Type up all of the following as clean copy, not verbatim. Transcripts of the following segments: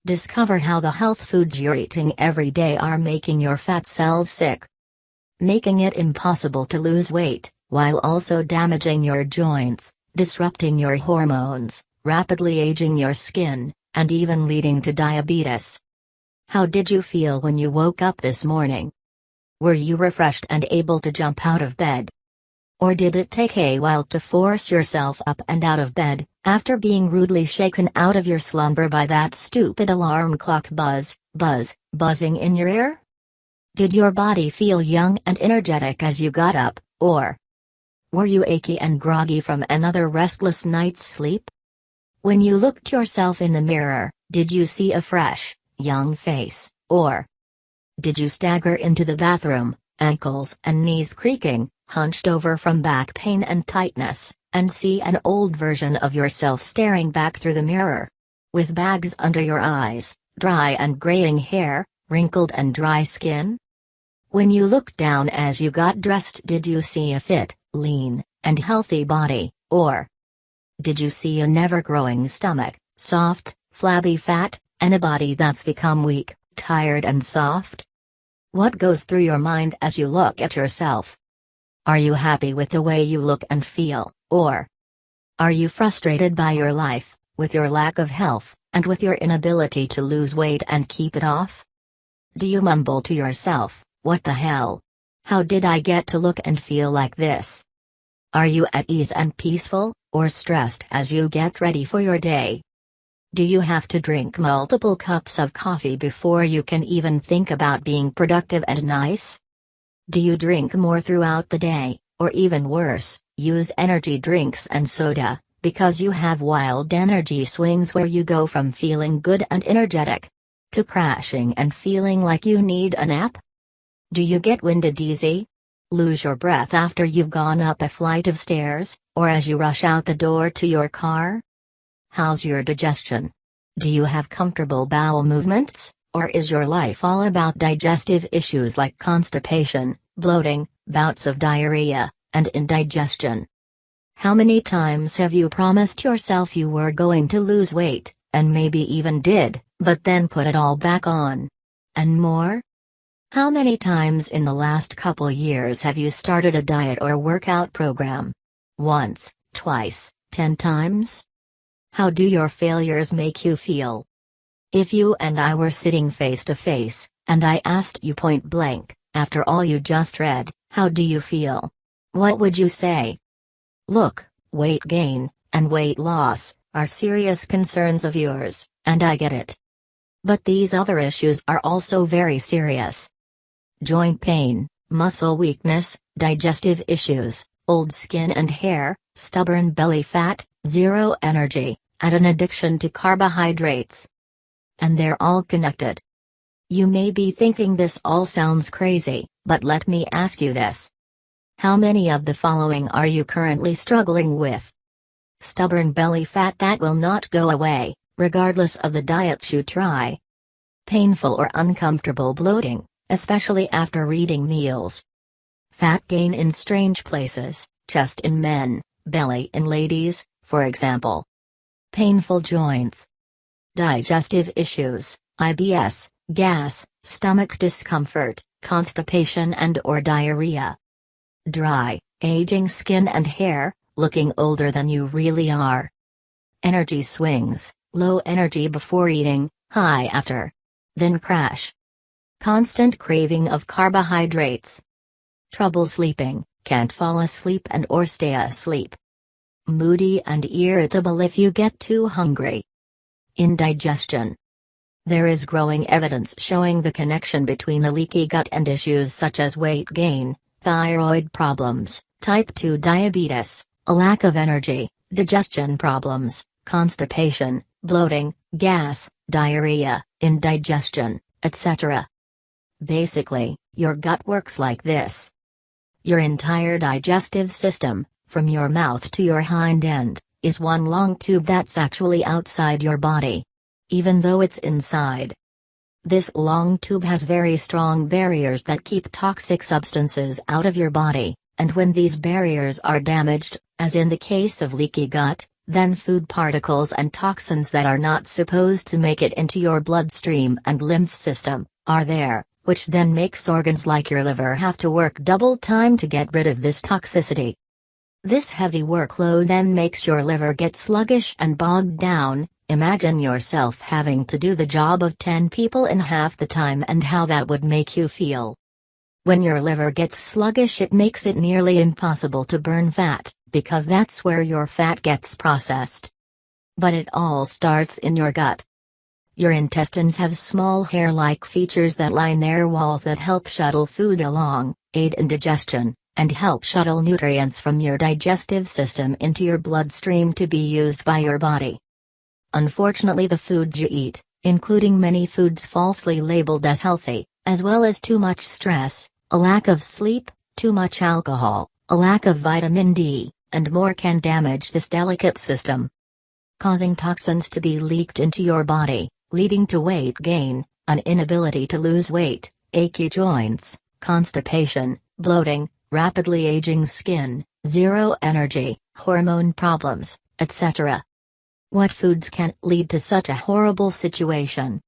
Discover how the health foods you're eating every day are making your fat cells sick, making it impossible to lose weight, while also damaging your joints, disrupting your hormones, rapidly aging your skin, and even leading to diabetes. How did you feel when you woke up this morning? Were you refreshed and able to jump out of bed? Or did it take a while to force yourself up and out of bed, after being rudely shaken out of your slumber by that stupid alarm clock buzzing in your ear? Did your body feel young and energetic as you got up, or were you achy and groggy from another restless night's sleep? When you looked yourself in the mirror, did you see a fresh, young face, or did you stagger into the bathroom, ankles and knees creaking, hunched over from back pain and tightness, and see an old version of yourself staring back through the mirror? With bags under your eyes, dry and graying hair, wrinkled and dry skin? When you looked down as you got dressed, did you see a fit, lean, and healthy body, or did you see a never-growing stomach, soft, flabby fat, and a body that's become weak, tired and soft? What goes through your mind as you look at yourself? Are you happy with the way you look and feel, or are you frustrated by your life, with your lack of health, and with your inability to lose weight and keep it off? Do you mumble to yourself, "What the hell? How did I get to look and feel like this?" Are you at ease and peaceful, or stressed as you get ready for your day? Do you have to drink multiple cups of coffee before you can even think about being productive and nice? Do you drink more throughout the day, or even worse, use energy drinks and soda, because you have wild energy swings where you go from feeling good and energetic to crashing and feeling like you need a nap? Do you get winded easy? Lose your breath after you've gone up a flight of stairs, or as you rush out the door to your car? How's your digestion? Do you have comfortable bowel movements, or is your life all about digestive issues like constipation, bloating, bouts of diarrhea, and indigestion? How many times have you promised yourself you were going to lose weight, and maybe even did, but then put it all back on? And more? How many times in the last couple years have you started a diet or workout program? Once, twice, 10 times? How do your failures make you feel? If you and I were sitting face to face, and I asked you point blank, after all you just read, how do you feel? What would you say? Look, weight gain, and weight loss, are serious concerns of yours, and I get it. But these other issues are also very serious. Joint pain, muscle weakness, digestive issues, old skin and hair, stubborn belly fat, zero energy, and an addiction to carbohydrates. And they're all connected. You may be thinking this all sounds crazy, but let me ask you this. How many of the following are you currently struggling with? Stubborn belly fat that will not go away, regardless of the diets you try. Painful or uncomfortable bloating, especially after eating meals. Fat gain in strange places, chest in men, belly in ladies, for example. Painful joints. Digestive issues, IBS, gas, stomach discomfort, constipation and/or diarrhea. Dry, aging skin and hair, looking older than you really are. Energy swings, low energy before eating, high after. Then crash. Constant craving of carbohydrates. Trouble sleeping, can't fall asleep and/or stay asleep. Moody and irritable if you get too hungry. Indigestion. There is growing evidence showing the connection between a leaky gut and issues such as weight gain, thyroid problems, type 2 diabetes, a lack of energy, digestion problems, constipation, bloating, gas, diarrhea, indigestion, etc. Basically, your gut works like this. Your entire digestive system, from your mouth to your hind end, is one long tube that's actually outside your body, even though it's inside. This long tube has very strong barriers that keep toxic substances out of your body, and when these barriers are damaged, as in the case of leaky gut, Then food particles and toxins that are not supposed to make it into your bloodstream and lymph system are there, which then makes organs like your liver have to work double time to get rid of this toxicity. This heavy workload then makes your liver get sluggish and bogged down. Imagine yourself having to do the job of 10 people in half the time and how that would make you feel. When your liver gets sluggish, it makes it nearly impossible to burn fat, because that's where your fat gets processed. But it all starts in your gut. Your intestines have small hair-like features that line their walls that help shuttle food along, aid in digestion, and help shuttle nutrients from your digestive system into your bloodstream to be used by your body. Unfortunately, the foods you eat, including many foods falsely labeled as healthy, as well as too much stress, a lack of sleep, too much alcohol, a lack of vitamin D, and more can damage this delicate system, causing toxins to be leaked into your body, leading to weight gain, an inability to lose weight, achy joints, constipation, bloating, rapidly aging skin, zero energy, hormone problems, etc. What foods can lead to such a horrible situation?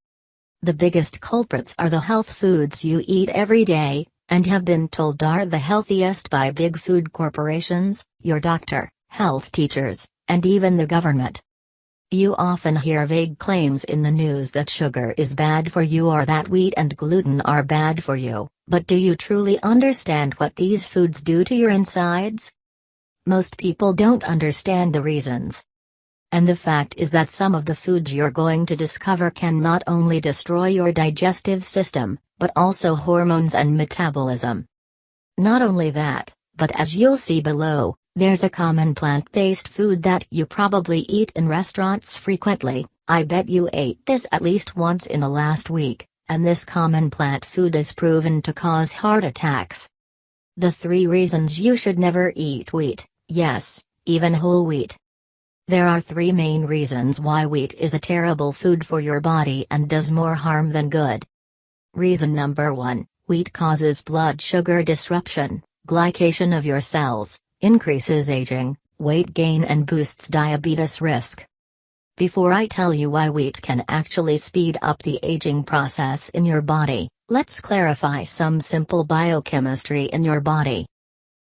The biggest culprits are the health foods you eat every day, and have been told are the healthiest by big food corporations, your doctor, health teachers, and even the government. You often hear vague claims in the news that sugar is bad for you or that wheat and gluten are bad for you, but do you truly understand what these foods do to your insides? Most people don't understand the reasons. And the fact is that some of the foods you're going to discover can not only destroy your digestive system, but also hormones and metabolism. Not only that, but as you'll see below, there's a common plant-based food that you probably eat in restaurants frequently. I bet you ate this at least once in the last week, and this common plant food is proven to cause heart attacks. The 3 reasons you should never eat wheat, yes, even whole wheat. There are 3 main reasons why wheat is a terrible food for your body and does more harm than good. Reason number 1, wheat causes blood sugar disruption, glycation of your cells, increases aging, weight gain and boosts diabetes risk. Before I tell you why wheat can actually speed up the aging process in your body, let's clarify some simple biochemistry in your body.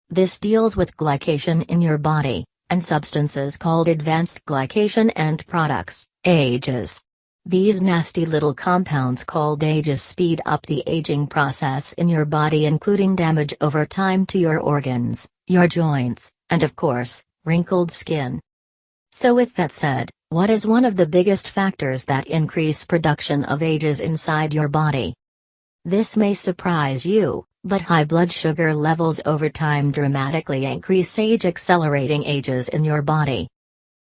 This deals with glycation in your body, and substances called advanced glycation end products, AGEs. These nasty little compounds called AGEs speed up the aging process in your body, including damage over time to your organs, your joints, and of course, wrinkled skin. So with that said, what is one of the biggest factors that increase production of AGEs inside your body? This may surprise you, but high blood sugar levels over time dramatically increase age-accelerating AGEs in your body.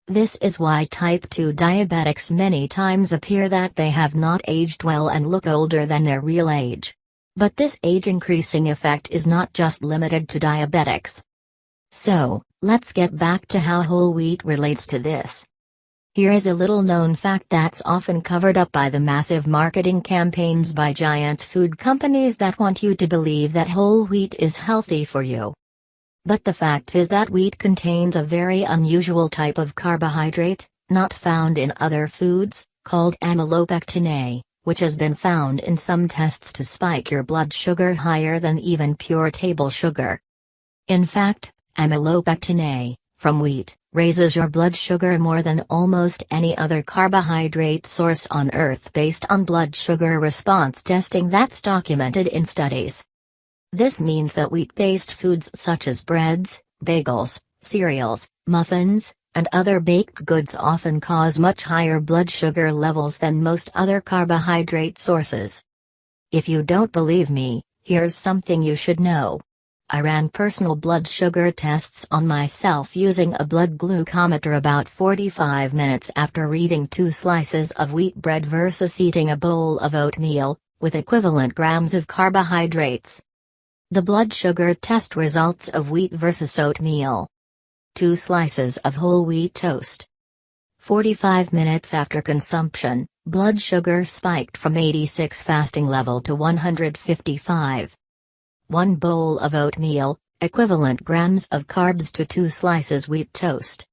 This is why type 2 diabetics many times appear that they have not aged well and look older than their real age. But this age-increasing effect is not just limited to diabetics. So, let's get back to how whole wheat relates to this. Here is a little-known fact that's often covered up by the massive marketing campaigns by giant food companies that want you to believe that whole wheat is healthy for you. But the fact is that wheat contains a very unusual type of carbohydrate, not found in other foods, called amylopectin, which has been found in some tests to spike your blood sugar higher than even pure table sugar. In fact, amylopectin, from wheat, raises your blood sugar more than almost any other carbohydrate source on Earth based on blood sugar response testing that's documented in studies. This means that wheat-based foods such as breads, bagels, cereals, muffins, and other baked goods often cause much higher blood sugar levels than most other carbohydrate sources. If you don't believe me, here's something you should know. I ran personal blood sugar tests on myself using a blood glucometer about 45 minutes after eating 2 slices of wheat bread versus eating a bowl of oatmeal, with equivalent grams of carbohydrates. The blood sugar test results of wheat versus oatmeal. 2 slices of whole wheat toast. 45 minutes after consumption, blood sugar spiked from 86 fasting level to 155. 1 bowl of oatmeal, equivalent grams of carbs to 2 slices wheat toast.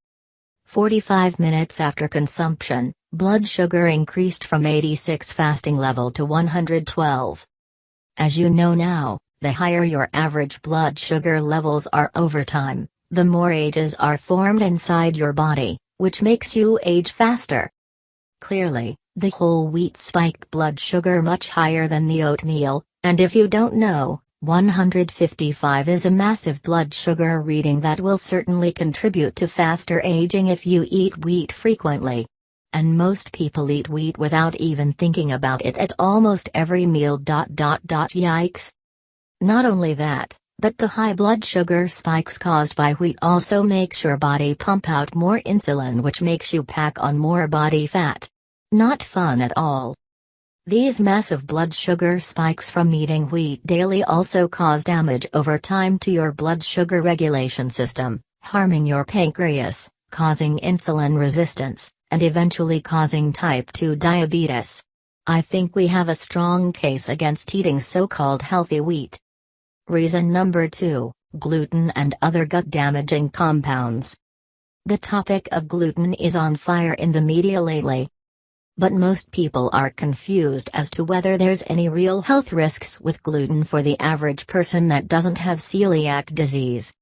45 minutes after consumption, blood sugar increased from 86 fasting level to 112. As you know now, the higher your average blood sugar levels are over time, the more ages are formed inside your body, which makes you age faster. Clearly, the whole wheat spiked blood sugar much higher than the oatmeal, and if you don't know, 155 is a massive blood sugar reading that will certainly contribute to faster aging if you eat wheat frequently. And most people eat wheat without even thinking about it at almost every meal. Yikes. Not only that, but the high blood sugar spikes caused by wheat also makes your body pump out more insulin, which makes you pack on more body fat. Not fun at all. These massive blood sugar spikes from eating wheat daily also cause damage over time to your blood sugar regulation system, harming your pancreas, causing insulin resistance, and eventually causing type 2 diabetes. I think we have a strong case against eating so-called healthy wheat. Reason number 2, gluten and other gut-damaging compounds. The topic of gluten is on fire in the media lately. But most people are confused as to whether there's any real health risks with gluten for the average person that doesn't have celiac disease.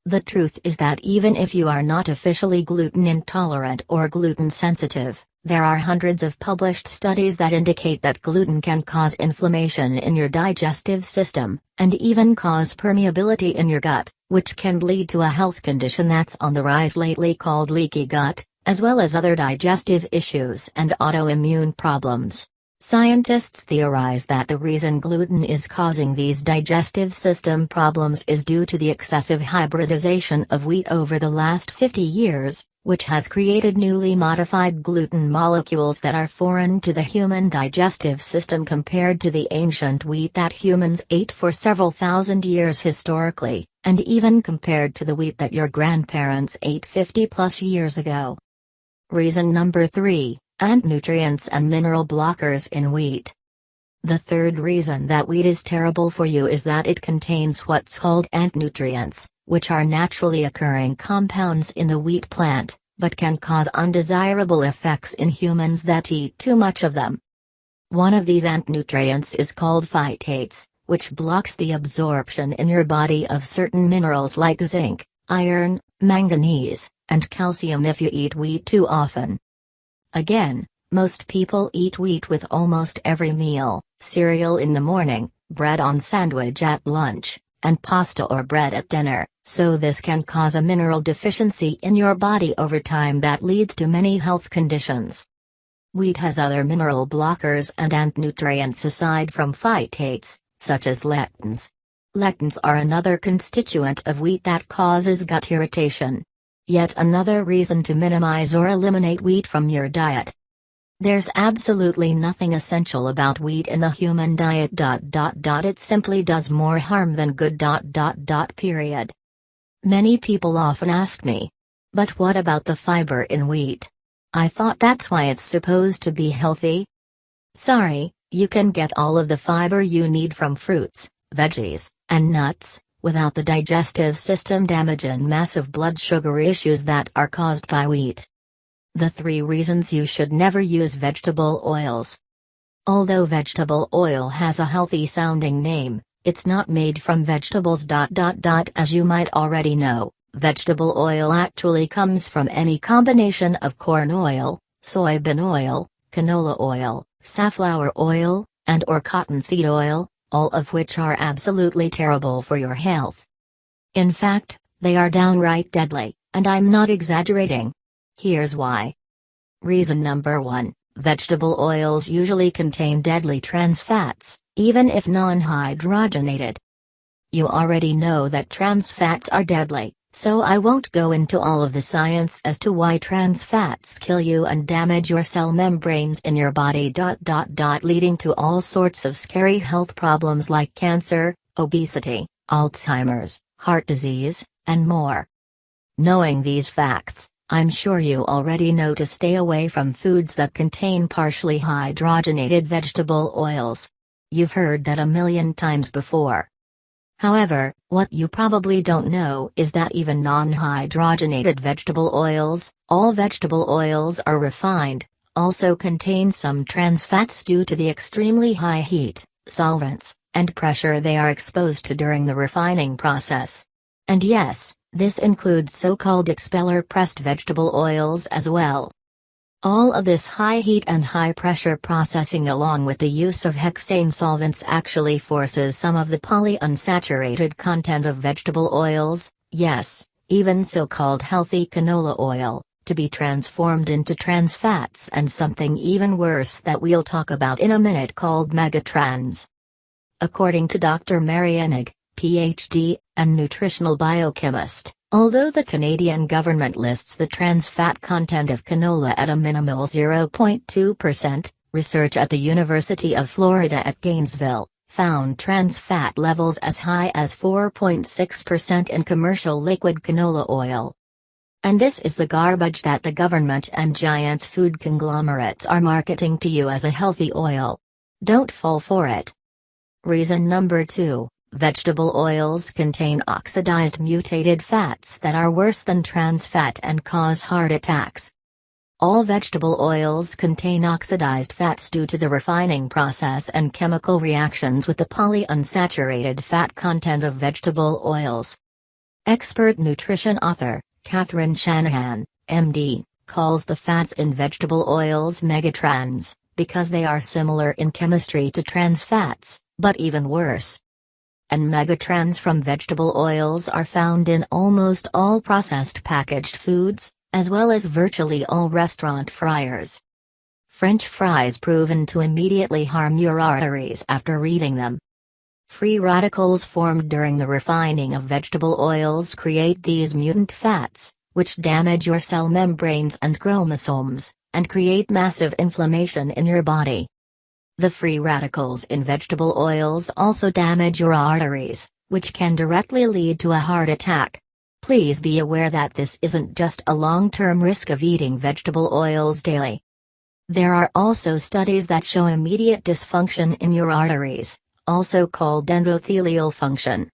The truth is that even if you are not officially gluten intolerant or gluten sensitive, there are hundreds of published studies that indicate that gluten can cause inflammation in your digestive system, and even cause permeability in your gut, which can lead to a health condition that's on the rise lately called leaky gut, as well as other digestive issues and autoimmune problems. Scientists theorize that the reason gluten is causing these digestive system problems is due to the excessive hybridization of wheat over the last 50 years, which has created newly modified gluten molecules that are foreign to the human digestive system compared to the ancient wheat that humans ate for several thousand years historically, and even compared to the wheat that your grandparents ate 50+ years ago. Reason number 3, nutrients and mineral blockers in wheat. The third reason that wheat is terrible for you is that it contains what's called nutrients, which are naturally occurring compounds in the wheat plant, but can cause undesirable effects in humans that eat too much of them. One of these nutrients is called phytates, which blocks the absorption in your body of certain minerals like zinc, iron, manganese, and calcium if you eat wheat too often. Again, most people eat wheat with almost every meal, cereal in the morning, bread on sandwich at lunch, and pasta or bread at dinner, so this can cause a mineral deficiency in your body over time that leads to many health conditions. Wheat has other mineral blockers and nutrients aside from phytates, such as lectins. Lectins are another constituent of wheat that causes gut irritation. Yet another reason to minimize or eliminate wheat from your diet. There's absolutely nothing essential about wheat in the human diet. It simply does more harm than good. Period. Many people often ask me, but what about the fiber in wheat? I thought that's why it's supposed to be healthy. Sorry, you can get all of the fiber you need from fruits, veggies, and nuts, without the digestive system damage and massive blood sugar issues that are caused by wheat. The 3 reasons you should never use vegetable oils. Although vegetable oil has a healthy sounding name, it's not made from vegetables. As you might already know, vegetable oil actually comes from any combination of corn oil, soybean oil, canola oil, safflower oil, and/or cottonseed oil, all of which are absolutely terrible for your health. In fact, they are downright deadly, and I'm not exaggerating. Here's why. Reason number 1, vegetable oils usually contain deadly trans fats, even if non-hydrogenated. You already know that trans fats are deadly, so I won't go into all of the science as to why trans fats kill you and damage your cell membranes in your body. Leading to all sorts of scary health problems like cancer, obesity, Alzheimer's, heart disease, and more. Knowing these facts, I'm sure you already know to stay away from foods that contain partially hydrogenated vegetable oils. You've heard that a million times before. However, what you probably don't know is that even non-hydrogenated vegetable oils, all vegetable oils are refined, also contain some trans fats due to the extremely high heat, solvents, and pressure they are exposed to during the refining process. And yes, this includes so-called expeller-pressed vegetable oils as well. All of this high heat and high pressure processing along with the use of hexane solvents actually forces some of the polyunsaturated content of vegetable oils, yes, even so-called healthy canola oil, to be transformed into trans fats and something even worse that we'll talk about in a minute called megatrans. According to Dr. Mary Enig, PhD, and nutritional biochemist, although the Canadian government lists the trans fat content of canola at a minimal 0.2%, research at the University of Florida at Gainesville found trans fat levels as high as 4.6% in commercial liquid canola oil. And this is the garbage that the government and giant food conglomerates are marketing to you as a healthy oil. Don't fall for it. Reason number 2. Vegetable oils contain oxidized mutated fats that are worse than trans fat and cause heart attacks. All vegetable oils contain oxidized fats due to the refining process and chemical reactions with the polyunsaturated fat content of vegetable oils. Expert nutrition author, Catherine Shanahan, MD, calls the fats in vegetable oils megatrans, because they are similar in chemistry to trans fats, but even worse. And megatrans from vegetable oils are found in almost all processed packaged foods, as well as virtually all restaurant fryers. French fries proven to immediately harm your arteries after reading them. Free radicals formed during the refining of vegetable oils create these mutant fats, which damage your cell membranes and chromosomes, and create massive inflammation in your body. The free radicals in vegetable oils also damage your arteries, which can directly lead to a heart attack. Please be aware that this isn't just a long-term risk of eating vegetable oils daily. There are also studies that show immediate dysfunction in your arteries, also called endothelial function.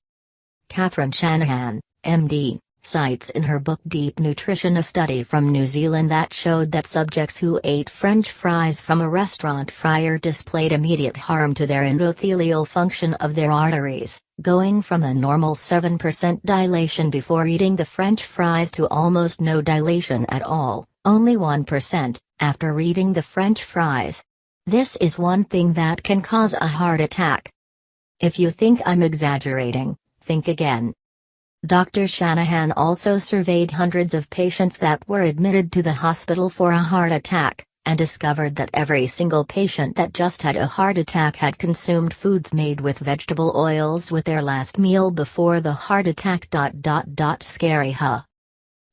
Catherine Shanahan, MD, cites in her book Deep Nutrition a study from New Zealand that showed that subjects who ate French fries from a restaurant fryer displayed immediate harm to their endothelial function of their arteries, going from a normal 7% dilation before eating the French fries to almost no dilation at all, only 1%, after eating the French fries. This is one thing that can cause a heart attack. If you think I'm exaggerating, think again. Dr. Shanahan also surveyed hundreds of patients that were admitted to the hospital for a heart attack, and discovered that every single patient that just had a heart attack had consumed foods made with vegetable oils with their last meal before the heart attack. Scary, huh?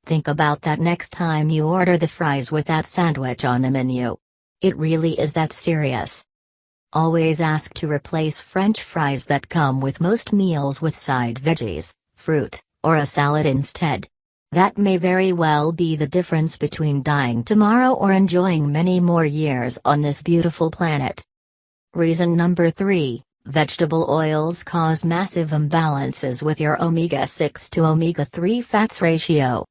Think about that next time you order the fries with that sandwich on the menu. It really is that serious. Always ask to replace French fries that come with most meals with side veggies, fruit, or a salad instead. That may very well be the difference between dying tomorrow or enjoying many more years on this beautiful planet. Reason number 3, vegetable oils cause massive imbalances with your omega-6 to omega-3 fats ratio.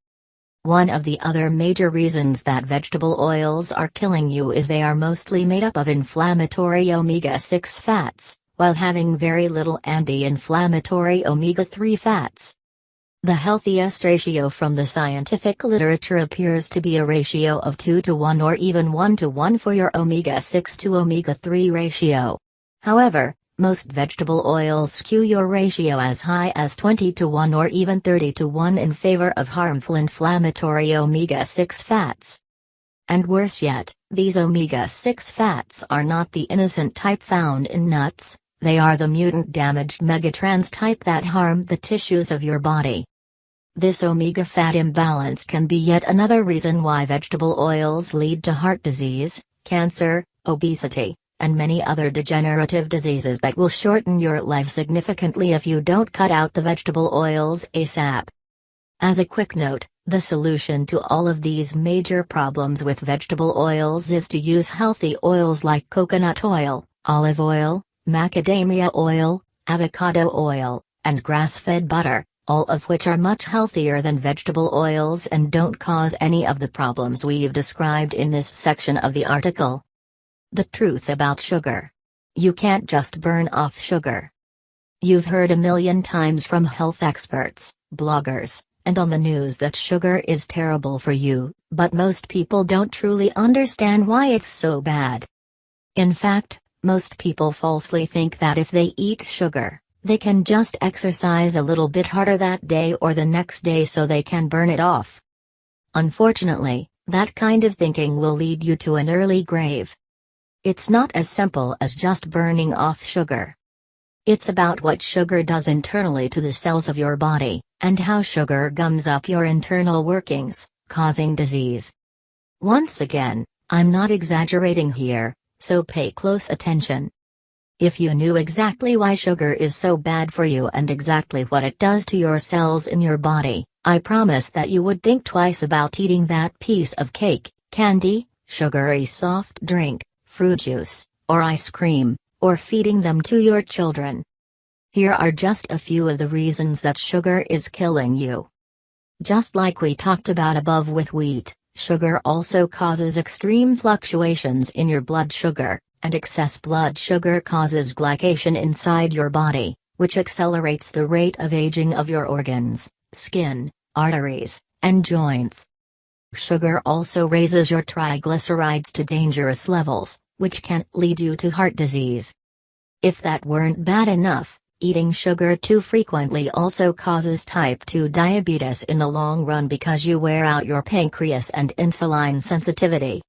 One of the other major reasons that vegetable oils are killing you is they are mostly made up of inflammatory omega-6 fats, while having very little anti-inflammatory omega-3 fats. The healthiest ratio from the scientific literature appears to be a ratio of 2 to 1 or even 1 to 1 for your omega-6 to omega-3 ratio. However, most vegetable oils skew your ratio as high as 20 to 1 or even 30 to 1 in favor of harmful inflammatory omega-6 fats. And worse yet, these omega-6 fats are not the innocent type found in nuts, they are the mutant damaged megatrans type that harm the tissues of your body. This omega fat imbalance can be yet another reason why vegetable oils lead to heart disease, cancer, obesity, and many other degenerative diseases that will shorten your life significantly if you don't cut out the vegetable oils ASAP. As a quick note, the solution to all of these major problems with vegetable oils is to use healthy oils like coconut oil, olive oil, macadamia oil, avocado oil, and grass-fed butter, all of which are much healthier than vegetable oils and don't cause any of the problems we've described in this section of the article. The truth about sugar. You can't just burn off sugar. You've heard a million times from health experts, bloggers, and on the news that sugar is terrible for you, but most people don't truly understand why it's so bad. In fact, most people falsely think that if they eat sugar, they can just exercise a little bit harder that day or the next day so they can burn it off. Unfortunately, that kind of thinking will lead you to an early grave. It's not as simple as just burning off sugar. It's about what sugar does internally to the cells of your body, and how sugar gums up your internal workings, causing disease. Once again, I'm not exaggerating here, so pay close attention. If you knew exactly why sugar is so bad for you and exactly what it does to your cells in your body, I promise that you would think twice about eating that piece of cake, candy, sugary soft drink, fruit juice, or ice cream, or feeding them to your children. Here are just a few of the reasons that sugar is killing you. Just like we talked about above with wheat, sugar also causes extreme fluctuations in your blood sugar, and excess blood sugar causes glycation inside your body, which accelerates the rate of aging of your organs, skin, arteries, and joints. Sugar also raises your triglycerides to dangerous levels, which can lead you to heart disease. If that weren't bad enough, eating sugar too frequently also causes type 2 diabetes in the long run because you wear out your pancreas and insulin sensitivity.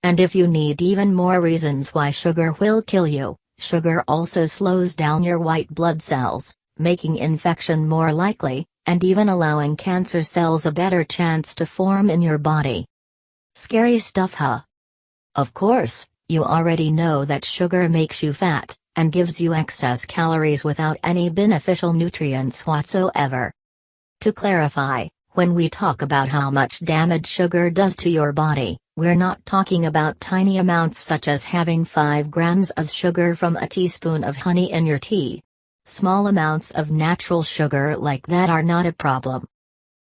And if you need even more reasons why sugar will kill you, sugar also slows down your white blood cells, making infection more likely, and even allowing cancer cells a better chance to form in your body. Scary stuff, huh? Of course, you already know that sugar makes you fat, and gives you excess calories without any beneficial nutrients whatsoever. To clarify, when we talk about how much damage sugar does to your body, we're not talking about tiny amounts such as having 5 grams of sugar from a teaspoon of honey in your tea. Small amounts of natural sugar like that are not a problem.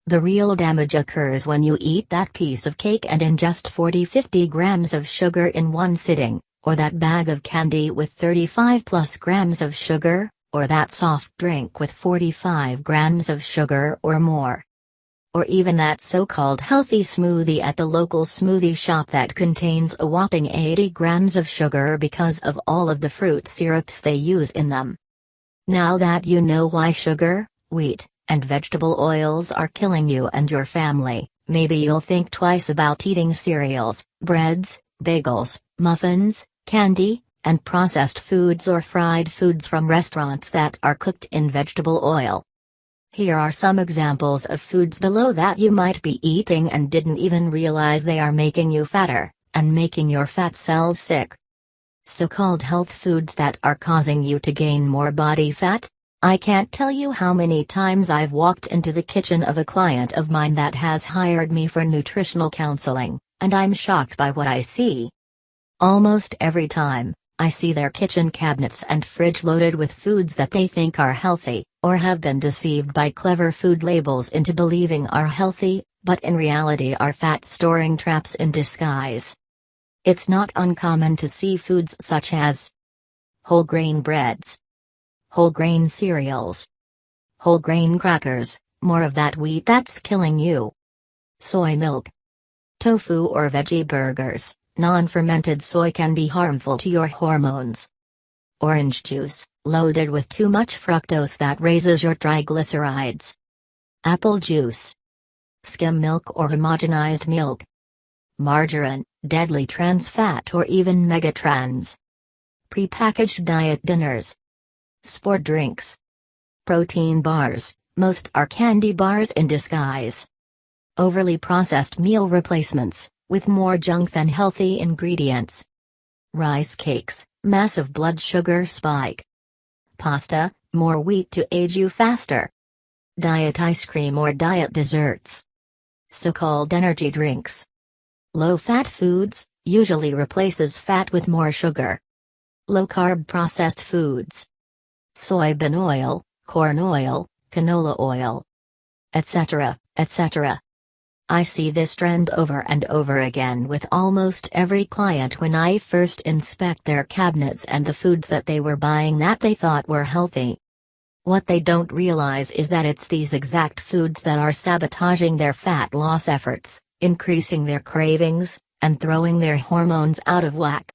The real damage occurs when you eat that piece of cake and ingest 40-50 grams of sugar in one sitting, or that bag of candy with 35+ grams of sugar, or that soft drink with 45 grams of sugar or more. Or even that so-called healthy smoothie at the local smoothie shop that contains a whopping 80 grams of sugar because of all of the fruit syrups they use in them. Now that you know why sugar, wheat, and vegetable oils are killing you and your family, maybe you'll think twice about eating cereals, breads, bagels, muffins, candy, and processed foods or fried foods from restaurants that are cooked in vegetable oil. Here are some examples of foods below that you might be eating and didn't even realize they are making you fatter, and making your fat cells sick. So-called health foods that are causing you to gain more body fat? I can't tell you how many times I've walked into the kitchen of a client of mine that has hired me for nutritional counseling, and I'm shocked by what I see. Almost every time, I see their kitchen cabinets and fridge loaded with foods that they think are healthy, or have been deceived by clever food labels into believing are healthy, but in reality are fat-storing traps in disguise. It's not uncommon to see foods such as whole grain breads, whole grain cereals, whole grain crackers, more of that wheat that's killing you, soy milk, tofu or veggie burgers. Non-fermented soy can be harmful to your hormones. Orange juice, loaded with too much fructose that raises your triglycerides. Apple juice. Skim milk or homogenized milk. Margarine, deadly trans fat or even megatrans. Prepackaged diet dinners. Sport drinks. Protein bars, most are candy bars in disguise. Overly processed meal replacements, with more junk than healthy ingredients. Rice cakes, massive blood sugar spike. Pasta, more wheat to age you faster. Diet ice cream or diet desserts. So-called energy drinks. Low-fat foods, usually replaces fat with more sugar. Low-carb processed foods. Soybean oil, corn oil, canola oil, etc., etc. I see this trend over and over again with almost every client when I first inspect their cabinets and the foods that they were buying that they thought were healthy. What they don't realize is that it's these exact foods that are sabotaging their fat loss efforts, increasing their cravings, and throwing their hormones out of whack.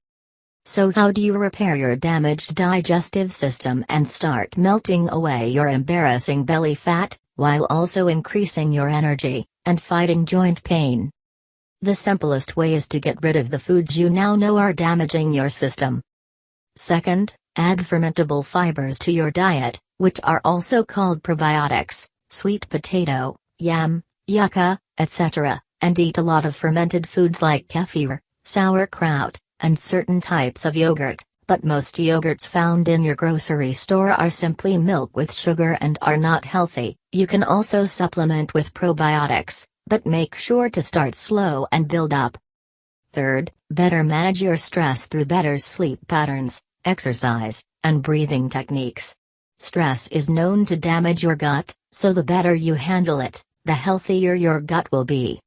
So how do you repair your damaged digestive system and start melting away your embarrassing belly fat, while also increasing your energy, and fighting joint pain? The simplest way is to get rid of the foods you now know are damaging your system. Second, add fermentable fibers to your diet, which are also called probiotics, sweet potato, yam, yucca, etc., and eat a lot of fermented foods like kefir, sauerkraut, and certain types of yogurt, but most yogurts found in your grocery store are simply milk with sugar and are not healthy. You can also supplement with probiotics, but make sure to start slow and build up. Third, better manage your stress through better sleep patterns, exercise, and breathing techniques. Stress is known to damage your gut, so the better you handle it, the healthier your gut will be.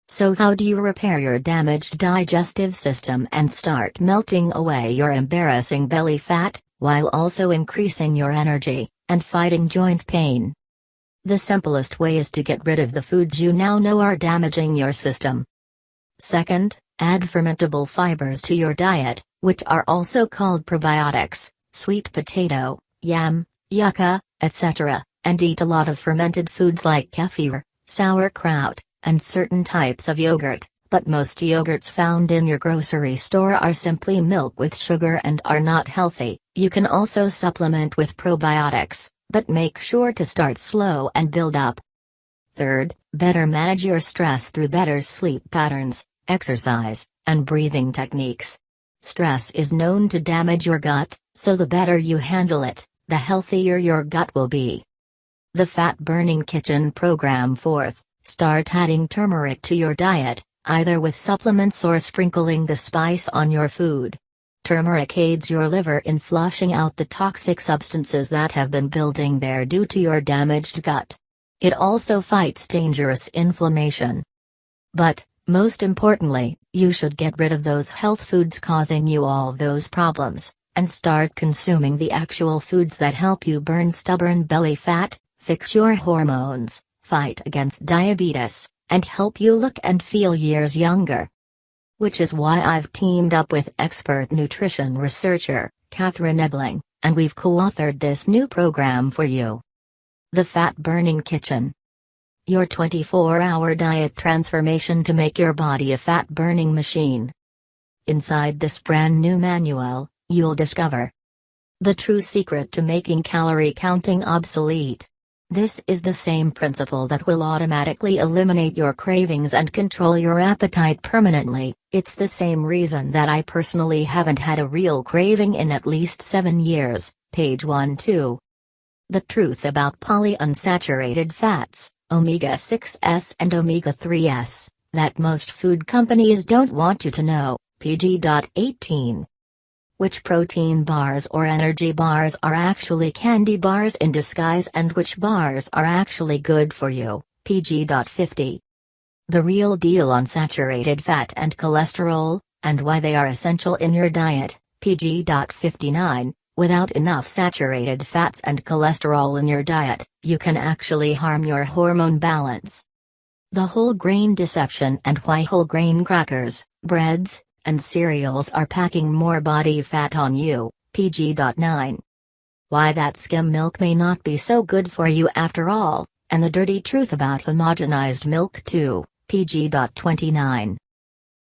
So how do you repair your damaged digestive system and start melting away your embarrassing belly fat, while also increasing your energy, and fighting joint pain? The simplest way is to get rid of the foods you now know are damaging your system. Second, add fermentable fibers to your diet, which are also called probiotics, sweet potato, yam, yucca, etc., and eat a lot of fermented foods like kefir, sauerkraut, and certain types of yogurt, but most yogurts found in your grocery store are simply milk with sugar and are not healthy. You can also supplement with probiotics, but make sure to start slow and build up. Third, better manage your stress through better sleep patterns, exercise, and breathing techniques. Stress is known to damage your gut, so the better you handle it, the healthier your gut will be. The Fat Burning Kitchen program. Fourth, start adding turmeric to your diet, either with supplements or sprinkling the spice on your food. Turmeric aids your liver in flushing out the toxic substances that have been building there due to your damaged gut. It also fights dangerous inflammation. But, most importantly, you should get rid of those health foods causing you all those problems, and start consuming the actual foods that help you burn stubborn belly fat, fix your hormones, fight against diabetes, and help you look and feel years younger. Which is why I've teamed up with expert nutrition researcher, Catherine Ebling, and we've co-authored this new program for you. The Fat Burning Kitchen. Your 24-hour diet transformation to make your body a fat-burning machine. Inside this brand new manual, you'll discover the true secret to making calorie counting obsolete. This is the same principle that will automatically eliminate your cravings and control your appetite permanently. It's the same reason that I personally haven't had a real craving in at least 7 years. Page 1-2. The truth about polyunsaturated fats, omega-6s and omega-3s, that most food companies don't want you to know. PG.18. Which protein bars or energy bars are actually candy bars in disguise and which bars are actually good for you. PG.50. The real deal on saturated fat and cholesterol, and why they are essential in your diet. PG.59. Without enough saturated fats and cholesterol in your diet, you can actually harm your hormone balance. The whole grain deception and why whole grain crackers, breads, and cereals are packing more body fat on you. PG.9. Why that skim milk may not be so good for you after all, and the dirty truth about homogenized milk too. PG.29.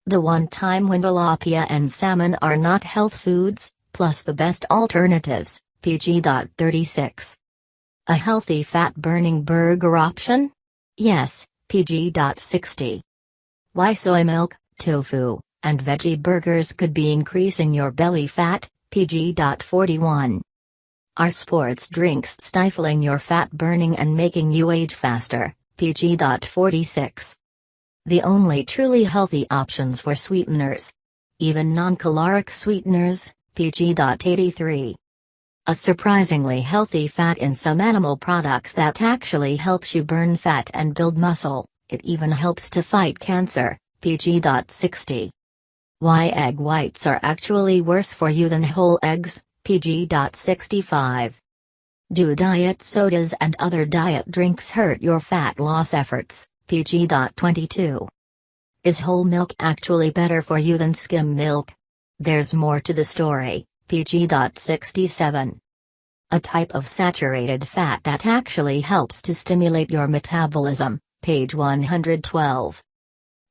The one time when tilapia and salmon are not health foods, plus the best alternatives. PG.36. A healthy fat-burning burger option? Yes. PG.60. Why soy milk, tofu, and veggie burgers could be increasing your belly fat. PG.41. Are sports drinks stifling your fat burning and making you age faster? PG.46. The only truly healthy options for sweeteners. Even non-caloric sweeteners. PG.83. A surprisingly healthy fat in some animal products that actually helps you burn fat and build muscle. It even helps to fight cancer. PG.60. Why egg whites are actually worse for you than whole eggs. PG.65. Do diet sodas and other diet drinks hurt your fat loss efforts? PG.22. Is whole milk actually better for you than skim milk? There's more to the story. PG.67. A type of saturated fat that actually helps to stimulate your metabolism. Page 112.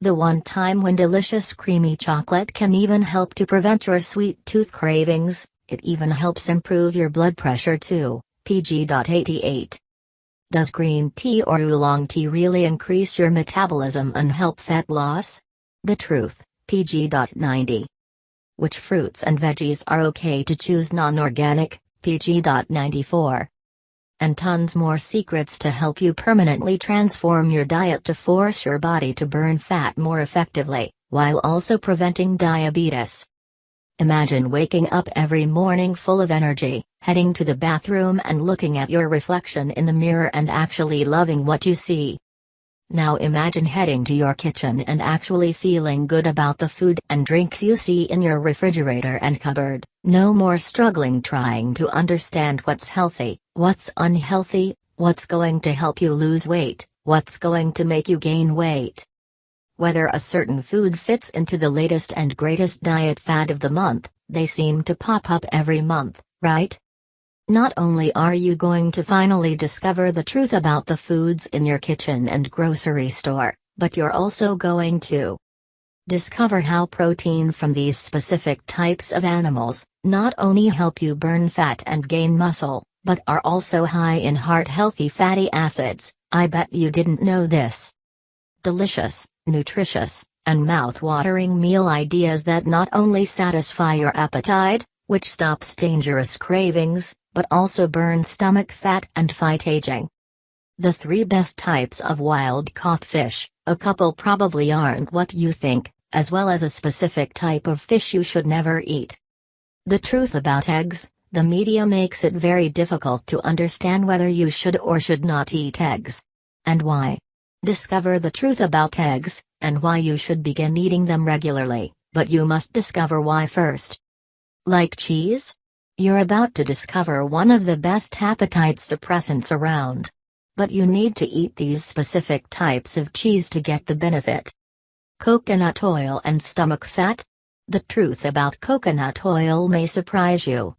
The one time when delicious creamy chocolate can even help to prevent your sweet tooth cravings. It even helps improve your blood pressure too. PG.88. Does green tea or oolong tea really increase your metabolism and help fat loss? The truth. PG.90. Which fruits and veggies are okay to choose non-organic? PG.94. And tons more secrets to help you permanently transform your diet to force your body to burn fat more effectively, while also preventing diabetes. Imagine waking up every morning full of energy, heading to the bathroom and looking at your reflection in the mirror and actually loving what you see. Now imagine heading to your kitchen and actually feeling good about the food and drinks you see in your refrigerator and cupboard. No more struggling trying to understand what's healthy, what's unhealthy, what's going to help you lose weight, what's going to make you gain weight. Whether a certain food fits into the latest and greatest diet fad of the month, they seem to pop up every month, right? Not only are you going to finally discover the truth about the foods in your kitchen and grocery store, but you're also going to discover how protein from these specific types of animals not only help you burn fat and gain muscle, but are also high in heart-healthy fatty acids. I bet you didn't know this. Delicious, nutritious, and mouth-watering meal ideas that not only satisfy your appetite, which stops dangerous cravings, but also burn stomach fat and fight aging. The 3 best types of wild-caught fish. A couple probably aren't what you think, as well as a specific type of fish you should never eat. The truth about eggs. The media makes it very difficult to understand whether you should or should not eat eggs. And why? Discover the truth about eggs, and why you should begin eating them regularly, but you must discover why first. Like cheese? You're about to discover one of the best appetite suppressants around. But you need to eat these specific types of cheese to get the benefit. Coconut oil and stomach fat? The truth about coconut oil may surprise you.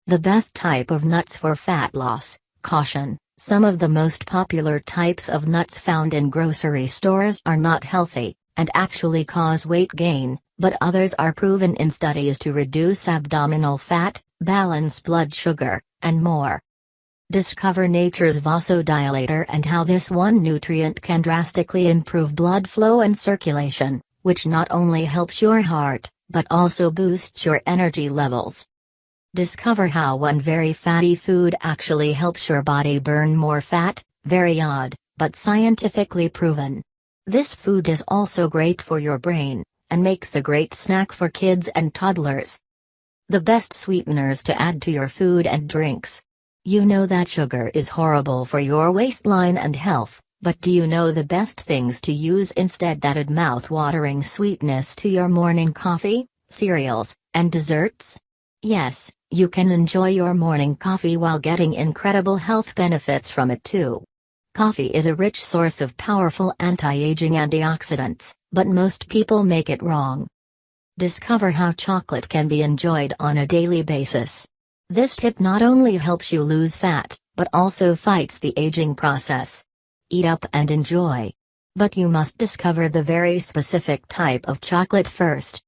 The best type of nuts for fat loss. Caution, some of the most popular types of nuts found in grocery stores are not healthy, and actually cause weight gain, but others are proven in studies to reduce abdominal fat, balance blood sugar, and more. Discover nature's vasodilator and how this one nutrient can drastically improve blood flow and circulation, which not only helps your heart, but also boosts your energy levels. Discover how one very fatty food actually helps your body burn more fat. Very odd, but scientifically proven. This food is also great for your brain, and makes a great snack for kids and toddlers. The best sweeteners to add to your food and drinks. You know that sugar is horrible for your waistline and health, but do you know the best things to use instead that add mouth-watering sweetness to your morning coffee, cereals, and desserts? Yes, you can enjoy your morning coffee while getting incredible health benefits from it too. Coffee is a rich source of powerful anti-aging antioxidants, but most people make it wrong. Discover how chocolate can be enjoyed on a daily basis. This tip not only helps you lose fat, but also fights the aging process. Eat up and enjoy. But you must discover the very specific type of chocolate first.